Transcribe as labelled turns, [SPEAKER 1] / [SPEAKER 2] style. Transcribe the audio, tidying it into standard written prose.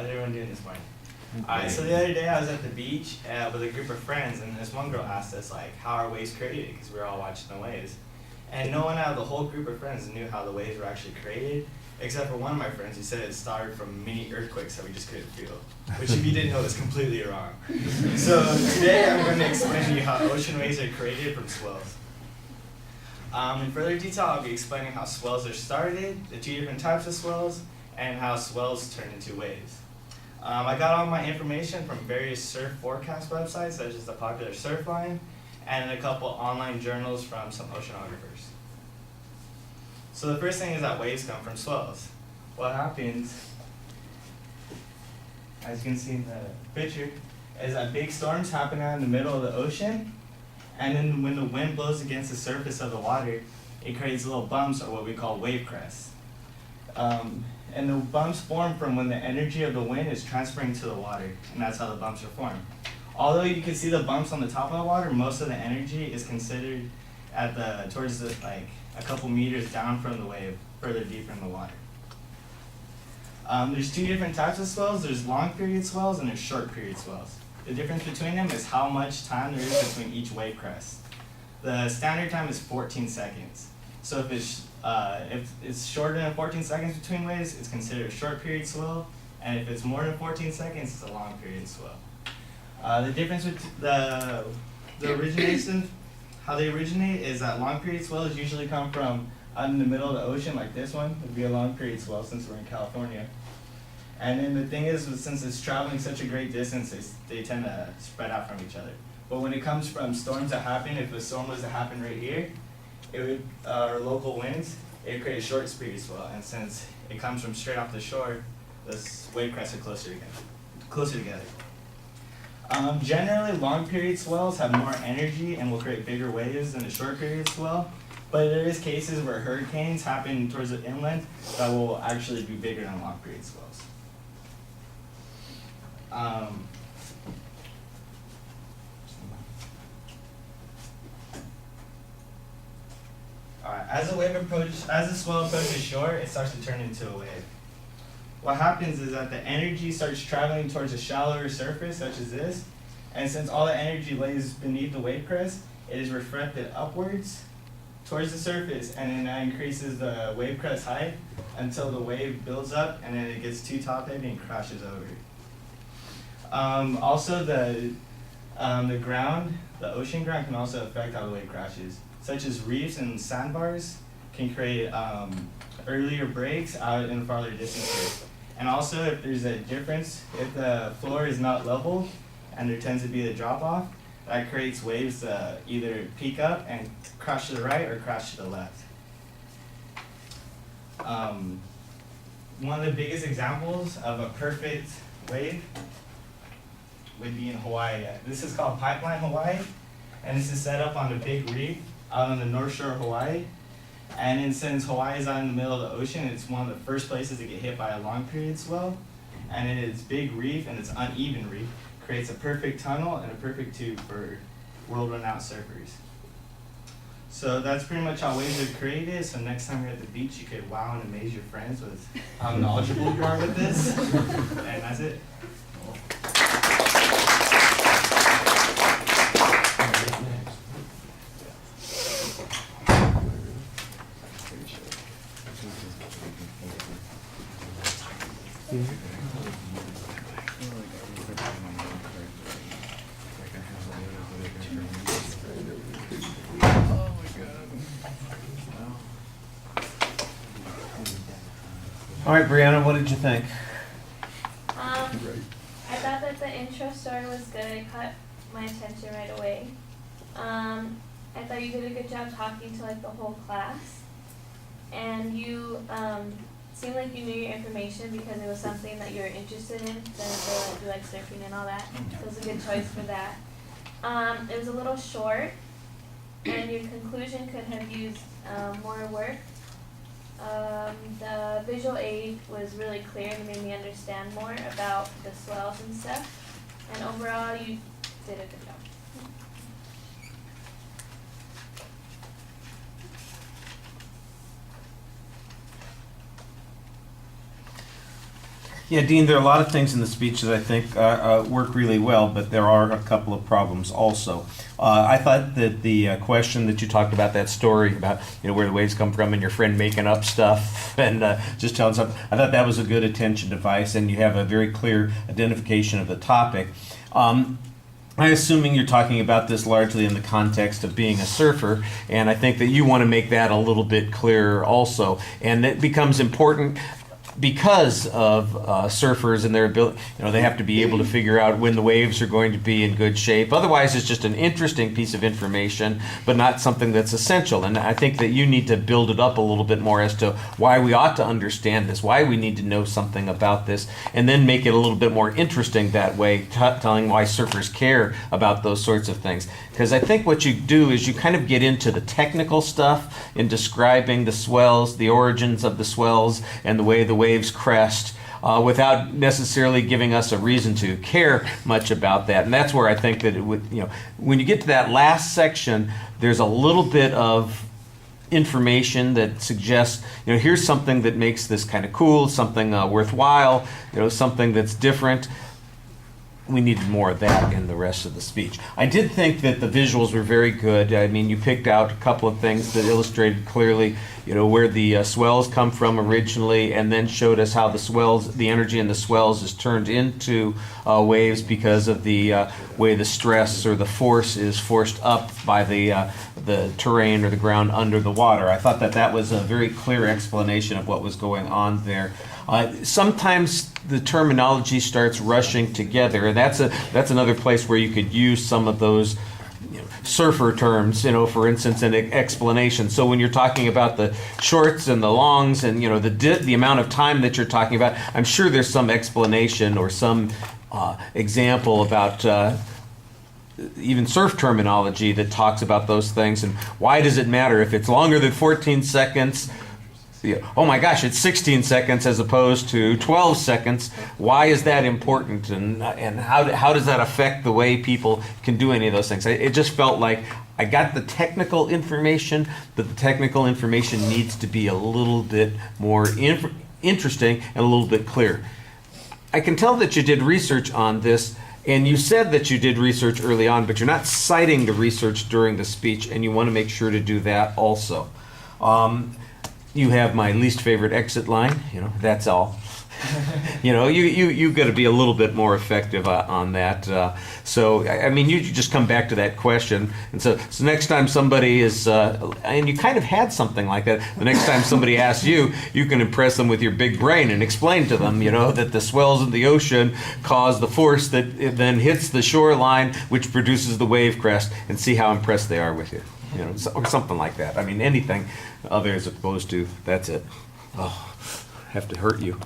[SPEAKER 1] How's everyone doing this morning? Alright, so the other day I was at the beach with a group of friends, and this one girl asked us, like, how are waves created? Because we were all watching the waves. And no one out of the whole group of friends knew how the waves were actually created, except for one of my friends who said it started from mini earthquakes that we just couldn't feel, which if you didn't know is completely wrong. So today I'm going to explain to you how ocean waves are created from swells. In further detail, I'll be explaining how swells are started, the two different types of swells, and how swells turn into waves. I got all my information from various surf forecast websites, such as the popular Surfline, and a couple online journals from some oceanographers. So the first thing is that waves come from swells. What happens, as you can see in the picture, is that big storms happen out in the middle of the ocean, and then when the wind blows against the surface of the water, it creates little bumps, or what we call wave crests. And the bumps form from when the energy of the wind is transferring to the water, and that's how the bumps are formed. Although you can see the bumps on the top of the water, most of the energy is considered at towards the, like a couple meters down from the wave, further deeper in the water. There's two different types of swells. There's long period swells and there's short period swells. The difference between them is how much time there is between each wave crest. The standard time is 14 seconds. So if it's shorter than 14 seconds between waves, it's considered a short period swell, and if it's more than 14 seconds, it's a long period swell. The difference with the origination, how they originate, is that long period swells usually come from out in the middle of the ocean, like this one would be a long period swell since we're in California. And then the thing is, since it's traveling such a great distance, they tend to spread out from each other. But when it comes from storms that happen, if a storm was to happen right here, it would, or local winds, it would create a short period swell. And since it comes from straight off the shore, the wave crests are closer together. Generally, long period swells have more energy and will create bigger waves than a short period swell. But there is cases where hurricanes happen towards the inland that will actually be bigger than long period swells. Alright, as the swell approaches shore, it starts to turn into a wave. What happens is that the energy starts traveling towards a shallower surface, such as this, and since all the energy lays beneath the wave crest, it is reflected upwards towards the surface, and then that increases the wave crest height until the wave builds up, and then it gets too top heavy and crashes over. Also, the ground, the ocean ground, can also affect how the wave crashes, such as reefs and sandbars can create earlier breaks out in farther distances. And also, if there's a difference, if the floor is not level and there tends to be a drop off, that creates waves that either peak up and crash to the right or crash to the left. One of the biggest examples of a perfect wave would be in Hawaii. This is called Pipeline Hawaii, and this is set up on a big reef out on the north shore of Hawaii. And since Hawaii is out in the middle of the ocean, it's one of the first places to get hit by a long period swell. And its big reef and its uneven reef creates a perfect tunnel and a perfect tube for world-renowned surfers. So that's pretty much how waves are created. So next time you're at the beach, you could wow and amaze your friends with how knowledgeable you are with this. And that's it.
[SPEAKER 2] All right, Brianna, what did you think?
[SPEAKER 3] I thought that the intro story was good. It caught my attention right away. I thought you did a good job talking to like the whole class, and you seemed like you knew your information because it was something that you were interested in. So you like surfing and all that. So it was a good choice for that. It was a little short, and your conclusion could have used more work. The visual aid was really clear and made me understand more about the swells and stuff. And overall, you did a good job.
[SPEAKER 2] Yeah, Dean, there are a lot of things in the speech that I think work really well, but there are a couple of problems also. I thought that the question that you talked about, that story about where the waves come from and your friend making up stuff and just telling something, I thought that was a good attention device, and you have a very clear identification of the topic. I'm assuming you're talking about this largely in the context of being a surfer, and I think that you want to make that a little bit clearer also. And it becomes important because of surfers and their ability, they have to be able to figure out when the waves are going to be in good shape. Otherwise, it's just an interesting piece of information, but not something that's essential. And I think that you need to build it up a little bit more as to why we ought to understand this, why we need to know something about this, and then make it a little bit more interesting that way, telling why surfers care about those sorts of things. Because I think what you do is you kind of get into the technical stuff in describing the swells, the origins of the swells, and the way the waves crest, without necessarily giving us a reason to care much about that. And that's where I think that it would, when you get to that last section, there's a little bit of information that suggests, here's something that makes this kind of cool, something worthwhile, something that's different. We needed more of that in the rest of the speech. I did think that the visuals were very good. I mean, you picked out a couple of things that illustrated clearly, where the swells come from originally, and then showed us how the swells, the energy in the swells is turned into waves because of the way the stress or the force is forced up by the terrain or the ground under the water. I thought that that was a very clear explanation of what was going on there. Sometimes the terminology starts rushing together, and that's another place where you could use some of those surfer terms, for instance, in explanation. So when you're talking about the shorts and the longs and the amount of time that you're talking about, I'm sure there's some explanation or some example about even surf terminology that talks about those things, and why does it matter if it's longer than 14 seconds? Oh my gosh, it's 16 seconds as opposed to 12 seconds. Why is that important? And how does that affect the way people can do any of those things? It just felt like I got the technical information, but the technical information needs to be a little bit more interesting and a little bit clear. I can tell that you did research on this, and you said that you did research early on, but you're not citing the research during the speech, and you want to make sure to do that also. You have my least favorite exit line, that's all. You got to be a little bit more effective on that. So, I mean, you just come back to that question. And so next time somebody is, and you kind of had something like that, the next time somebody asks you, you can impress them with your big brain and explain to them, that the swells in the ocean cause the force that it then hits the shoreline, which produces the wave crest, and see how impressed they are with you. Or something like that. I mean, anything other as opposed to, that's it. Oh, have to hurt you.